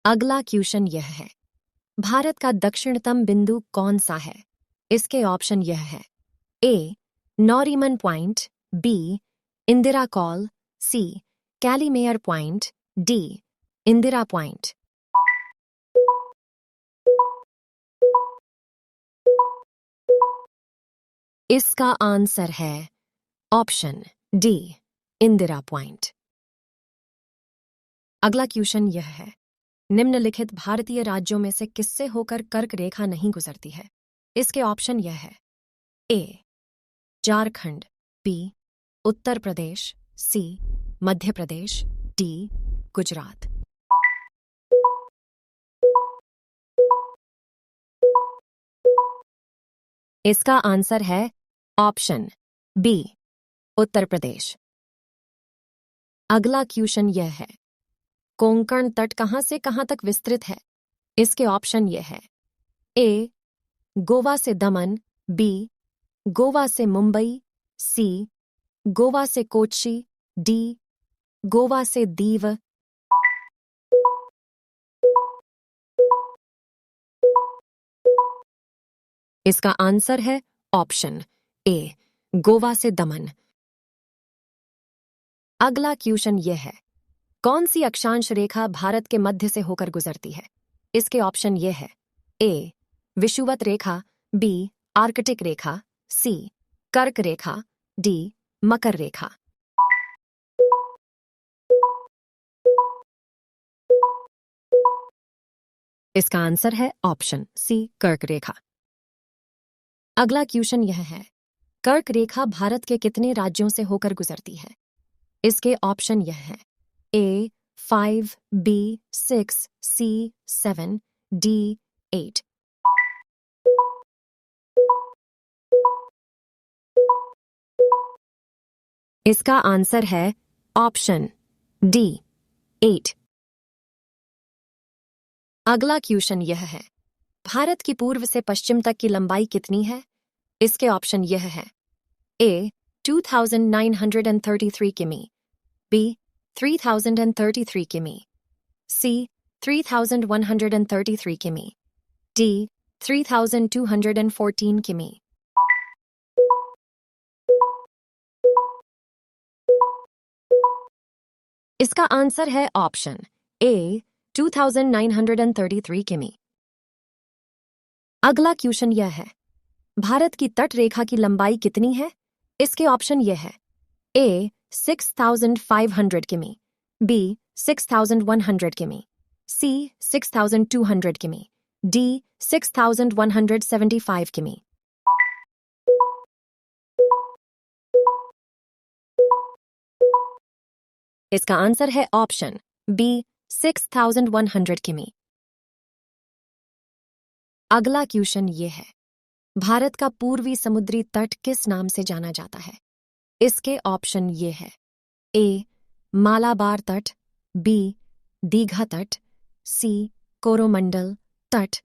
अगला क्वेश्चन यह है, भारत का दक्षिणतम बिंदु कौन सा है? इसके ऑप्शन यह है, ए नॉरीमन पॉइंट, बी इंदिरा कॉल, सी कैलीमेयर पॉइंट, डी इंदिरा पॉइंट। इसका आंसर है ऑप्शन डी इंदिरा पॉइंट। अगला क्वेश्चन यह है, निम्नलिखित भारतीय राज्यों में से किससे होकर कर्क रेखा नहीं गुजरती है? इसके ऑप्शन यह है, ए झारखंड, बी उत्तर प्रदेश, सी मध्य प्रदेश, डी गुजरात। इसका आंसर है ऑप्शन बी उत्तर प्रदेश। अगला क्वेश्चन यह है, कोंकण तट कहां से कहां तक विस्तृत है? इसके ऑप्शन यह है, ए गोवा से दमन, बी गोवा से मुंबई, सी गोवा से कोच्चि, डी गोवा से दीव। इसका आंसर है ऑप्शन ए गोवा से दमन। अगला क्वेश्चन यह है, कौन सी अक्षांश रेखा भारत के मध्य से होकर गुजरती है? इसके ऑप्शन यह है, ए विषुवत रेखा, बी आर्कटिक रेखा, सी कर्क रेखा, डी मकर रेखा। इसका आंसर है ऑप्शन सी कर्क रेखा। अगला क्वेश्चन यह है, कर्क रेखा भारत के कितने राज्यों से होकर गुजरती है? इसके ऑप्शन यह है, ए 5, बी 6, सी 7, डी 8। इसका आंसर है ऑप्शन डी 8। अगला क्वेश्चन यह है, भारत की पूर्व से पश्चिम तक की लंबाई कितनी है? इसके ऑप्शन यह है, ए 2933 किमी, बी 3033 किमी, सी 3133 किमी, डी 3214 किमी। इसका आंसर है ऑप्शन ए 2933 किमी। अगला क्वेश्चन यह है, भारत की तट रेखा की लंबाई कितनी है? इसके ऑप्शन यह है, ए 6500 किमी, बी 6100 किमी, सी 6200 किमी, डी 6175 किमी। इसका आंसर है ऑप्शन बी 6100 किमी। अगला क्वेश्चन यह है, भारत का पूर्वी समुद्री तट किस नाम से जाना जाता है? इसके ऑप्शन ये है, ए मालाबार तट, बी दीघा तट, सी कोरोमंडल तट,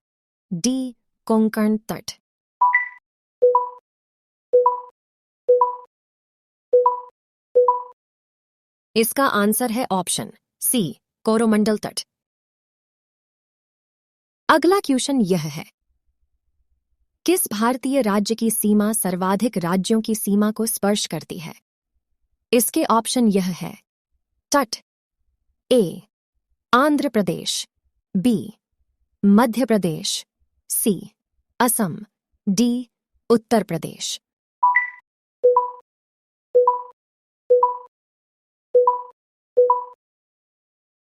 डी कोंकण तट। इसका आंसर है ऑप्शन सी कोरोमंडल तट। अगला क्वेश्चन यह है, किस भारतीय राज्य की सीमा सर्वाधिक राज्यों की सीमा को स्पर्श करती है? इसके ऑप्शन यह है, तट, ए आंध्र प्रदेश, बी मध्य प्रदेश, सी असम, डी उत्तर प्रदेश।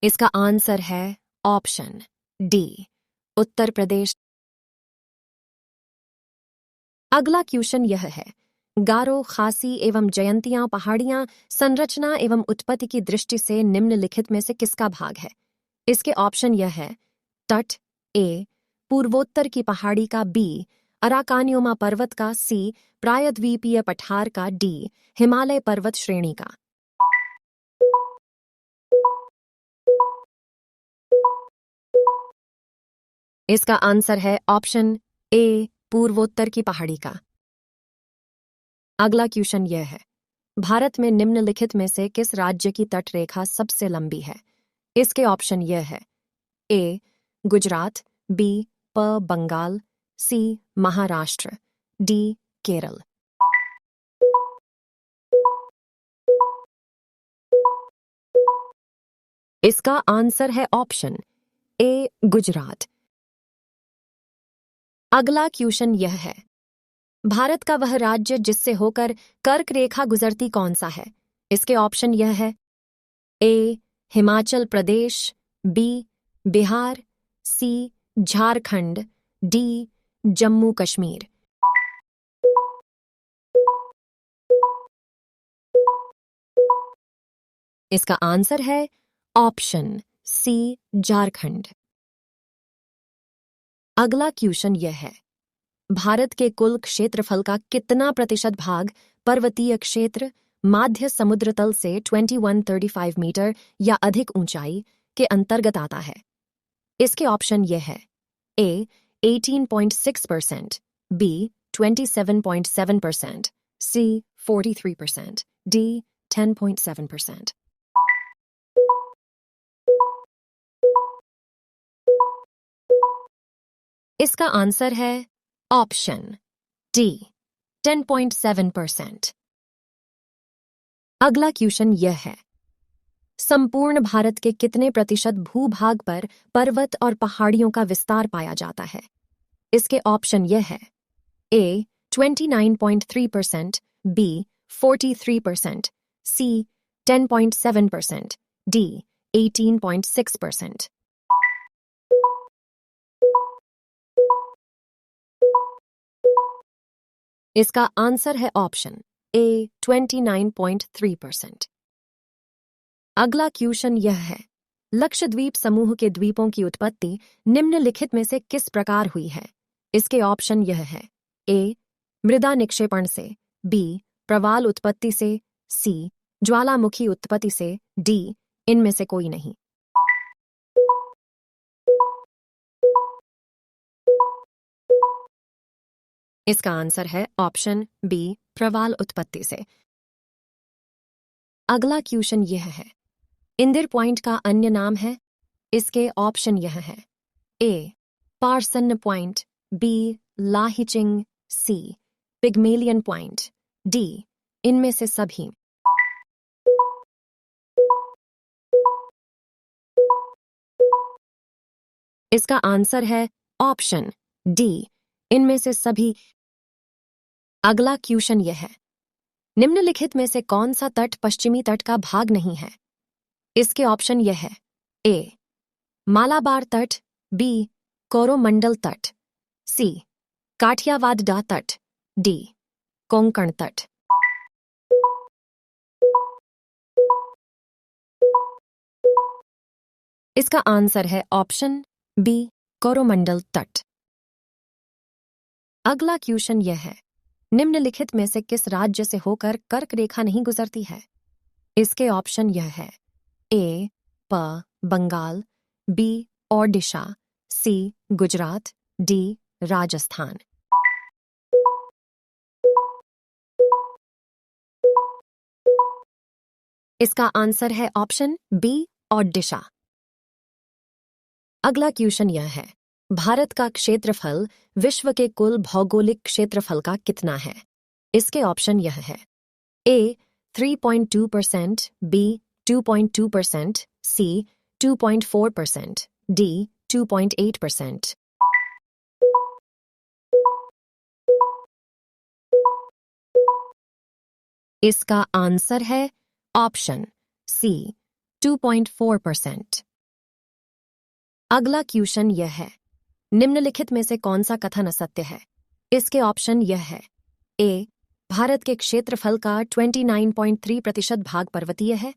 इसका आंसर है ऑप्शन डी उत्तर प्रदेश। अगला क्वेश्चन यह है, गारो, खासी एवं जयंतिया पहाड़ियां संरचना एवं उत्पत्ति की दृष्टि से निम्नलिखित में से किसका भाग है? इसके ऑप्शन यह है, तट, ए पूर्वोत्तर की पहाड़ी का, बी अराकानियोमा पर्वत का, सी प्रायद्वीपीय पठार का, डी हिमालय पर्वत श्रेणी का। इसका आंसर है ऑप्शन ए पूर्वोत्तर की पहाड़ी का। अगला क्वेश्चन यह है, भारत में निम्नलिखित में से किस राज्य की तटरेखा सबसे लंबी है? इसके ऑप्शन यह है, ए गुजरात, बी बंगाल, सी महाराष्ट्र, डी केरल। इसका आंसर है ऑप्शन ए गुजरात। अगला क्वेश्चन यह है, भारत का वह राज्य जिससे होकर कर्क रेखा गुजरती कौन सा है? इसके ऑप्शन यह है, ए हिमाचल प्रदेश, बी बिहार, सी झारखंड, डी जम्मू कश्मीर। इसका आंसर है ऑप्शन सी झारखंड। अगला क्वेश्चन यह है, भारत के कुल क्षेत्रफल का कितना प्रतिशत भाग पर्वतीय क्षेत्र माध्य समुद्र तल से 2135 मीटर या अधिक ऊंचाई के अंतर्गत आता है? इसके ऑप्शन यह है, ए 18.6%, बी 27.7%, सी 43%, डी 10.7%। इसका आंसर है ऑप्शन डी 10.7%। अगला क्वेश्चन यह है, संपूर्ण भारत के कितने प्रतिशत भूभाग पर पर्वत और पहाड़ियों का विस्तार पाया जाता है? इसके ऑप्शन यह है, ए 29.3%, बी 43%, सी 10.7%, डी 18.6%। इसका आंसर है ऑप्शन ए 29.3%। अगला क्वेश्चन यह है, लक्षद्वीप समूह के द्वीपों की उत्पत्ति निम्नलिखित में से किस प्रकार हुई है? इसके ऑप्शन यह है, ए मृदा निक्षेपण से, बी प्रवाल उत्पत्ति से, सी ज्वालामुखी उत्पत्ति से, डी इनमें से कोई नहीं। इसका आंसर है ऑप्शन बी प्रवाल उत्पत्ति से। अगला क्वेश्चन यह है, इंदिर पॉइंट का अन्य नाम है? इसके ऑप्शन यह है, ए पार्सन पॉइंट, बी लाहिचिंग, सी पिग्मेलियन पॉइंट, डी इनमें से सभी। इसका आंसर है ऑप्शन डी इनमें से सभी। अगला क्वेश्चन यह है, निम्नलिखित में से कौन सा तट पश्चिमी तट का भाग नहीं है? इसके ऑप्शन यह है, ए मालाबार तट, बी कोरोमंडल तट, सी काठियावाड़ तट, डी कोंकण तट। इसका आंसर है ऑप्शन बी कोरोमंडल तट। अगला क्वेश्चन यह है, निम्नलिखित में से किस राज्य से होकर कर्क रेखा नहीं गुजरती है? इसके ऑप्शन यह है, ए बंगाल, बी ओडिशा, सी गुजरात, डी राजस्थान। इसका आंसर है ऑप्शन बी ओडिशा। अगला क्वेश्चन यह है, भारत का क्षेत्रफल विश्व के कुल भौगोलिक क्षेत्रफल का कितना है? इसके ऑप्शन यह है, ए 3.2%, बी 2.2%, सी 2.4%, डी 2.8%। इसका आंसर है ऑप्शन सी 2.4%। अगला क्वेश्चन यह है, निम्नलिखित में से कौन सा कथन असत्य है? इसके ऑप्शन यह है, ए भारत के क्षेत्रफल का 29.3% भाग पर्वतीय है,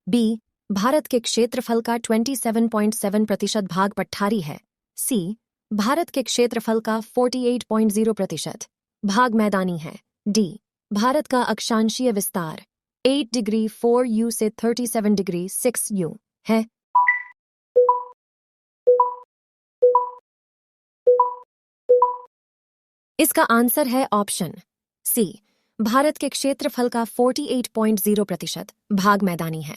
बी भारत के क्षेत्रफल का 27.7% भाग पठारी है, सी भारत के क्षेत्रफल का 48.0% भाग मैदानी है, डी भारत का अक्षांशीय विस्तार 8 डिग्री 4 यू से 37 डिग्री 6 यू है। इसका आंसर है ऑप्शन सी भारत के क्षेत्रफल का 48.0% भाग मैदानी है।